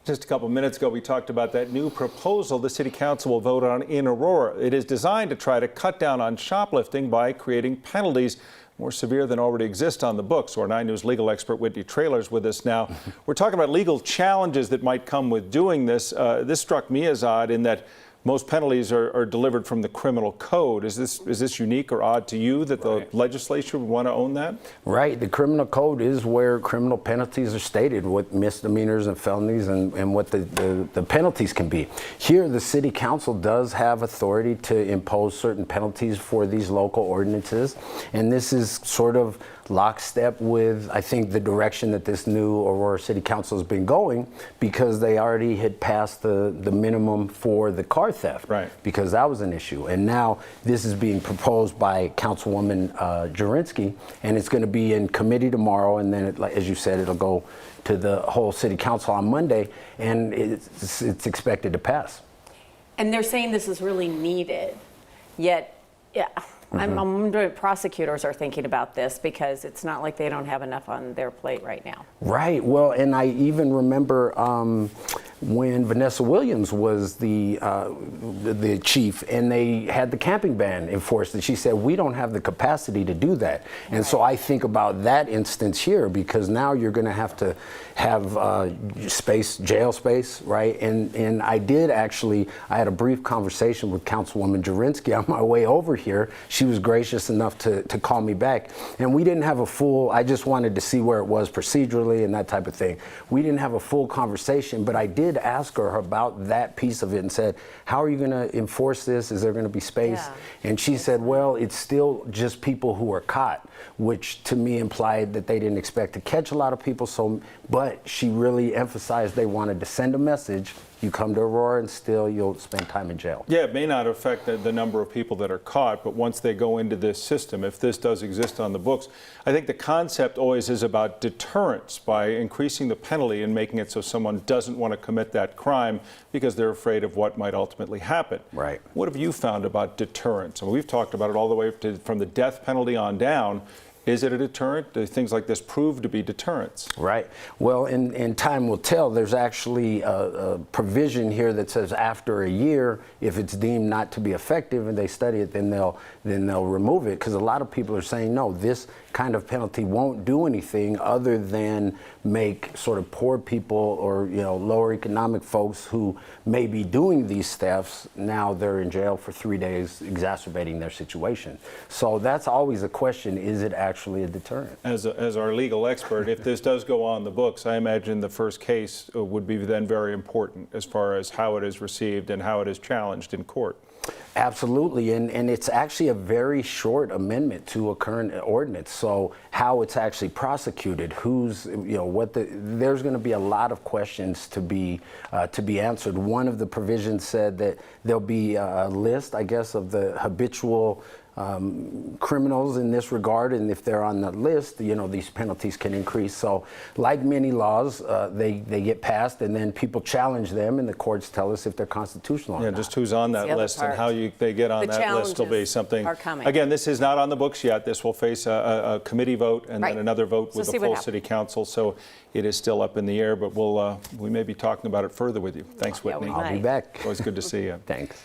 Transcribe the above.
Just a couple minutes ago, we talked about that new proposal the City Council will vote on in Aurora. It is designed to try to cut down on shoplifting by creating penalties more severe than already exist on the books. Our 9 News legal expert Whitney Traylor is with us now. We're talking about legal challenges that might come with doing this. This struck me as odd in that most penalties are delivered from the criminal code. Is this unique or odd to you that the legislature would want to own that? Right. The criminal code is where criminal penalties are stated, what misdemeanors and felonies and what the penalties can be. Here, the City Council does have authority to impose certain penalties for these local ordinances. And this is sort of lockstep with, I think, the direction that this new Aurora City Council has been going, because they already had passed the minimum for the car theft, right? Because that was an issue. And now this is being proposed by Councilwoman Jurinsky, and it's going to be in committee tomorrow, and then, as you said, it'll go to the whole City Council on Monday, and it's expected to pass. And they're saying this is really needed, yet, yeah. I'm wondering if prosecutors are thinking about this, because it's not like they don't have enough on their plate right now. Right. Well, and I even remember when Vanessa Williams was the chief, and they had the camping ban enforced, and she said, we don't have the capacity to do that. And so I think about that instance here, because now you're going to have jail space, right? And I had a brief conversation with Councilwoman Jurinsky on my way over here. She was gracious enough to call me back, and we didn't have a full, I just wanted to see where it was procedurally and that type of thing. We didn't have a full conversation, but I did ask her about that piece of it and said, how are you going to enforce this? Is there going to be space? Yeah. And she said, well, it's still just people who are caught, which to me implied that they didn't expect to catch a lot of people. But she really emphasized they wanted to send a message. You come to Aurora and still you'll spend time in jail. Yeah, it may not affect the number of people that are caught, but once they go into this system, if this does exist on the books, I think the concept always is about deterrence by increasing the penalty and making it so someone doesn't want to commit that crime because they're afraid of what might ultimately happen. Right. What have you found about deterrence? I mean, we've talked about it all the way from the death penalty on down. Is it a deterrent? Do things like this prove to be deterrents? Right. Well, and time will tell. There's actually a provision here that says after a year, if it's deemed not to be effective and they study it, then they'll remove it. Because a lot of people are saying, no, this kind of penalty won't do anything other than make sort of poor people or lower economic folks who may be doing these thefts, now they're in jail for 3 days, exacerbating their situation. So that's always a question: is it actually a deterrent? As our legal expert, if this does go on the books, I imagine the first case would be then very important as far as how it is received and how it is challenged in court. Absolutely, and it's actually a very short amendment to a current ordinance. So how it's actually prosecuted, there's going to be a lot of questions to be answered. One of the provisions said that there'll be a list, I guess, of the habitual criminals in this regard, and if they're on the list, these penalties can increase. So like many laws, they get passed, and then people challenge them, and the courts tell us if they're constitutional or not. Just who's on that list and how they get on that list will be something. Again, this is not on the books yet. This will face a committee vote and then another vote with the full City Council. So it is still up in the air, but we may be talking about it further with you. Thanks, Whitney. I'll be back. Always good to see you. Thanks.